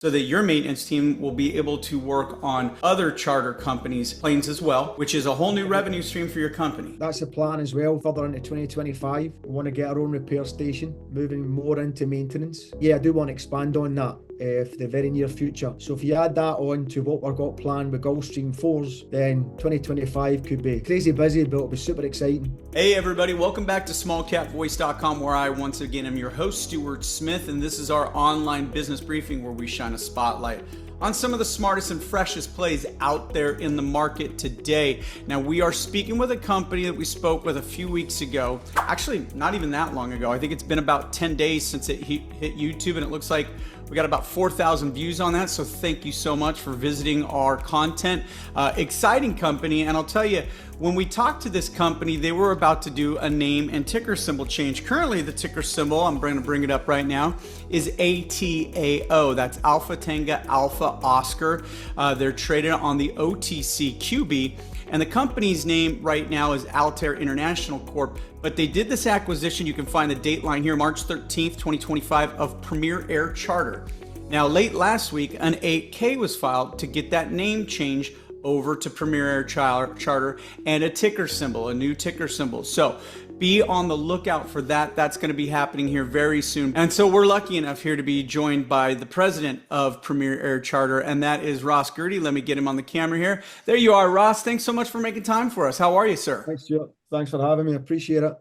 so that your maintenance team will be able to work on other charter companies' planes as well, which is a whole new revenue stream for your company. That's the plan as well. Further into 2025, we want to get our own repair station, moving more into maintenance. Yeah, I do want to expand on that for the very near future. So if you add that on to what we've got planned with Gulfstream 4s, then 2025 could be crazy busy, but it'll be super exciting. Hey everybody, welcome back to SmallCapVoice.com, where I once again am your host, Stuart Smith, and this is our online business briefing where we shine a spotlight on some of the smartest and freshest plays out there in the market today. Now, we are speaking with a company that we spoke with a few weeks ago. Actually, not even that long ago. I think it's been about 10 days since it hit YouTube, and it looks like we got about 4,000 views on that. So thank you so much for visiting our content. Exciting company. And I'll tell you, when we talked to this company, they were about to do a name and ticker symbol change. Currently, the ticker symbol, I'm going to bring it up right now, is ATAO. That's Alpha Tango Alpha Oscar. They're traded on the OTCQB. And the company's name right now is Altair International Corp. But they did this acquisition. You can find the date line here, March 13th, 2025, of Premier Air Charter. Now, late last week, an 8K was filed to get that name change over to Premier Air Charter and a ticker symbol, a new ticker symbol. So be on the lookout for that. That's going to be happening here very soon. And so we're lucky enough here to be joined by the president of Premier Air Charter, and that is Ross Gourdie. Let me get him on the camera here. There you are, Ross. Thanks so much for making time for us. How are you, sir? Thanks, Stuart. Thanks for having me. I appreciate it.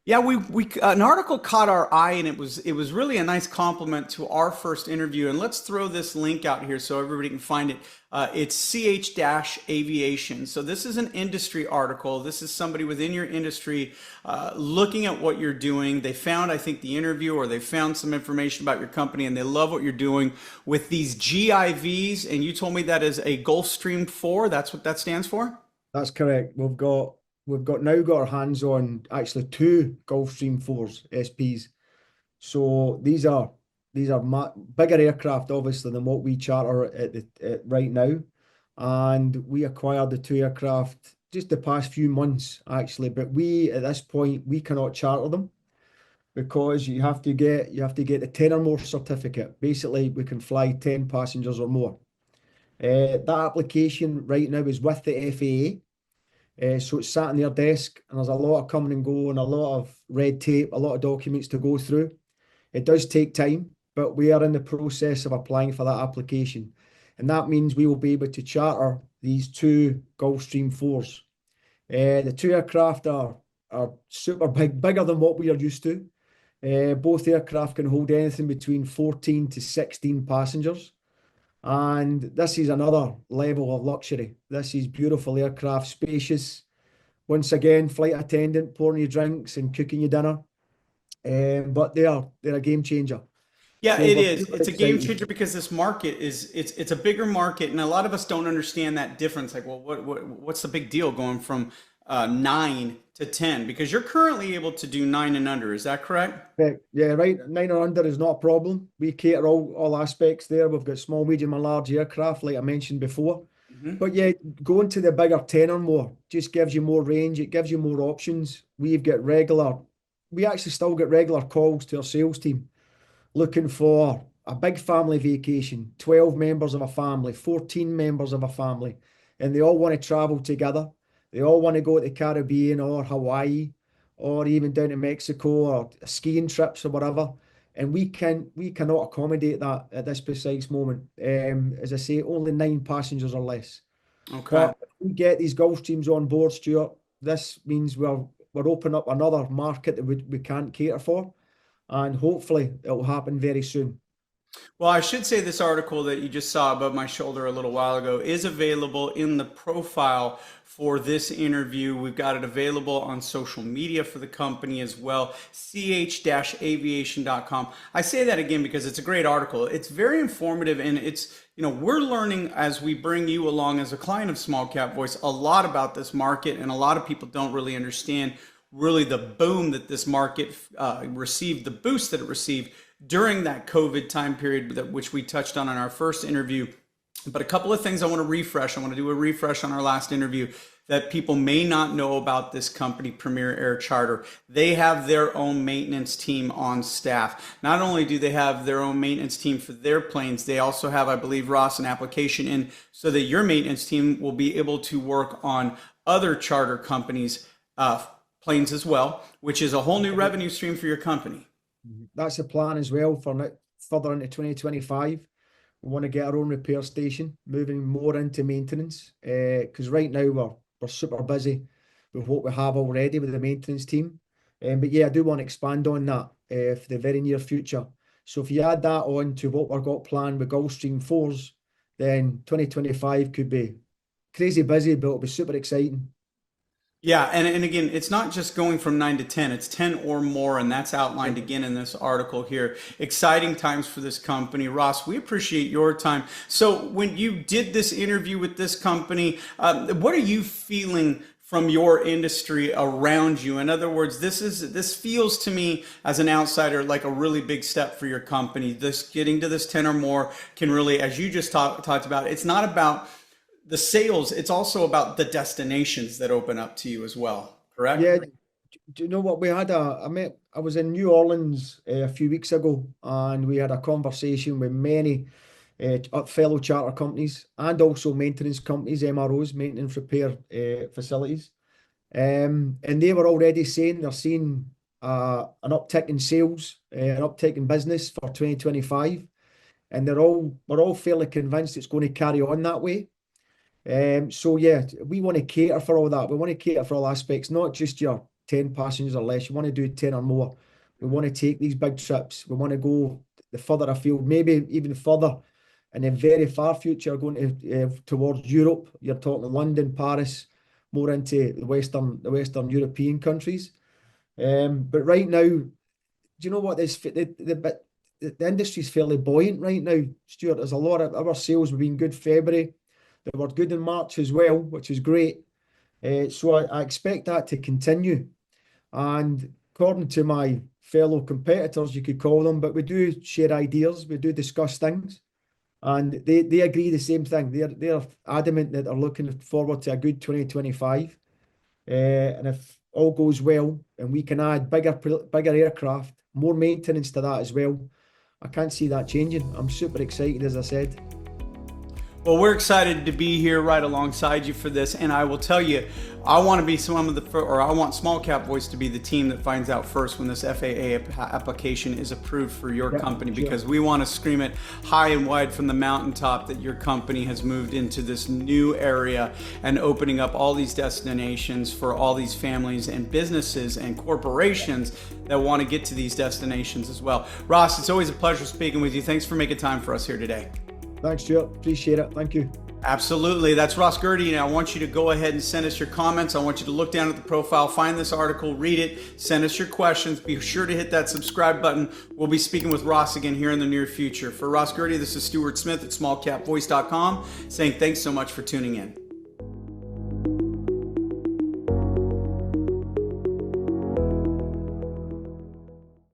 Yeah, we an article caught our eye, and it was really a nice compliment to our first interview. And let's throw this link out here so everybody can find it. It's CH-Aviation. So this is an industry article. This is somebody within your industry looking at what you're doing. They found, I think, the interview, or they found some information about your company, and they love what you're doing with these GIVs. And you told me that is a Gulfstream 4. That's what that stands for? That's correct. We've now got our hands on actually two Gulfstream 4s SPs. So these are bigger aircraft, obviously, than what we charter at right now. And we acquired the two aircraft just the past few months, actually. But at this point, we cannot charter them because you have to get the 10 or more certificate. Basically, we can fly 10 passengers or more. That application right now is with the FAA. So it's sat on their desk, and there's a lot of coming and go and a lot of red tape, a lot of documents to go through. It does take time, but we are in the process of applying for that application. And that means we will be able to charter these two Gulfstream 4s. The two aircraft are super big, bigger than what we are used to. Both aircraft can hold anything between 14 to 16 passengers. And this is another level of luxury. This is beautiful aircraft, spacious. Once again, flight attendant pouring you drinks and cooking you dinner. But they're a game changer. Yeah, So it we're is. super It's a game excited. changer because this market it's a bigger market, and a lot of us don't understand that difference. Like, well, what's the big deal going from 9 to 10? Because you're currently able to do 9 and under. Is that correct? Yeah, right. 9 or under is not a problem. We cater all aspects there. We've got small, medium, and large aircraft, like I mentioned before. Mhm. But yeah, going to the bigger 10 or more just gives you more range. It gives you more options. We actually still get regular calls to our sales team looking for a big family vacation, 12 members of a family, 14 members of a family, and they all want to travel together. They all want to go to the Caribbean or Hawaii or even down to Mexico or skiing trips or whatever. And we cannot accommodate that at this precise moment. As I say, only 9 passengers or less. Okay. But if we get these Gulfstreams on board, Stuart, this means we're opening up another market that we can't cater for. And hopefully it will happen very soon. Well, I should say this article that you just saw above my shoulder a little while ago is available in the profile for this interview. We've got it available on social media for the company as well, ch-aviation.com. I say that again because it's a great article. It's very informative, and we're learning as we bring you along as a client of Small Cap Voice a lot about this market, and a lot of people don't really understand really the boom that this market received, the boost that it received during that COVID time period, which we touched on in our first interview. But a couple of things I want to refresh. I want to do a refresh on our last interview. that people may not know about this company, Premier Air Charter. They have their own maintenance team on staff. Not only do they have their own maintenance team for their planes, they also have, I believe, Ross, an application in so that your maintenance team will be able to work on other charter companies' planes as well, which is a whole new revenue stream for your company. That's the plan as well for further into 2025. We want to get our own repair station, moving more into maintenance, because right now we're super busy with what we have already with the maintenance team. But yeah, I do want to expand on that for the very near future. So if you add that on to what we've got planned with Gulfstream 4s, then 2025 could be crazy busy, but it'll be super exciting. Yeah, and again, it's not just going from 9 to 10, it's 10 or more, and that's outlined again in this article here. Exciting times for this company. Ross, we appreciate your time. So when you did this interview with this company, what are you feeling from your industry around you? In other words, this feels to me as an outsider like a really big step for your company. This getting to this 10 or more can really, as you just talked about, it's not about the sales, it's also about the destinations that open up to you as well, correct? Yeah, do you know what we had? I was in New Orleans a few weeks ago, and we had a conversation with many fellow charter companies and also maintenance companies, MROs, maintenance repair facilities. And they were already saying they're seeing an uptick in sales, an uptick in business for 2025. And we're all fairly convinced it's going to carry on that way. So yeah, we want to cater for all that. We want to cater for all aspects, not just your 10 passengers or less. You want to do 10 or more. We want to take these big trips. We want to go the further afield, maybe even further in the very far future, going to towards Europe. You're talking London, Paris, more into the Western European countries. But right now, do you know what the industry's fairly buoyant right now, Stuart? There's a lot of our sales have been good February. They were good in March as well, which is great. So I expect that to continue. And according to my fellow competitors, you could call them, but we do share ideas, we do discuss things, and they agree the same thing. They're adamant that they're looking forward to a good 2025. And if all goes well, and we can add bigger aircraft, more maintenance to that as well, I can't see that changing. I'm super excited, as I said. Well, we're excited to be here right alongside you for this, and I will tell you, I want to be I want SmallCapVoice to be the team that finds out first when this FAA application is approved for your company, because we want to scream it high and wide from the mountaintop that your company has moved into this new area and opening up all these destinations for all these families and businesses and corporations that want to get to these destinations as well. Ross, it's always a pleasure speaking with you. Thanks for making time for us here today. Thanks, Stuart. Appreciate it. Thank you. Absolutely. That's Ross Gourdie. And I want you to go ahead and send us your comments. I want you to look down at the profile, find this article, read it, send us your questions. Be sure to hit that subscribe button. We'll be speaking with Ross again here in the near future. For Ross Gourdie, this is Stuart Smith at SmallCapVoice.com saying thanks so much for tuning in.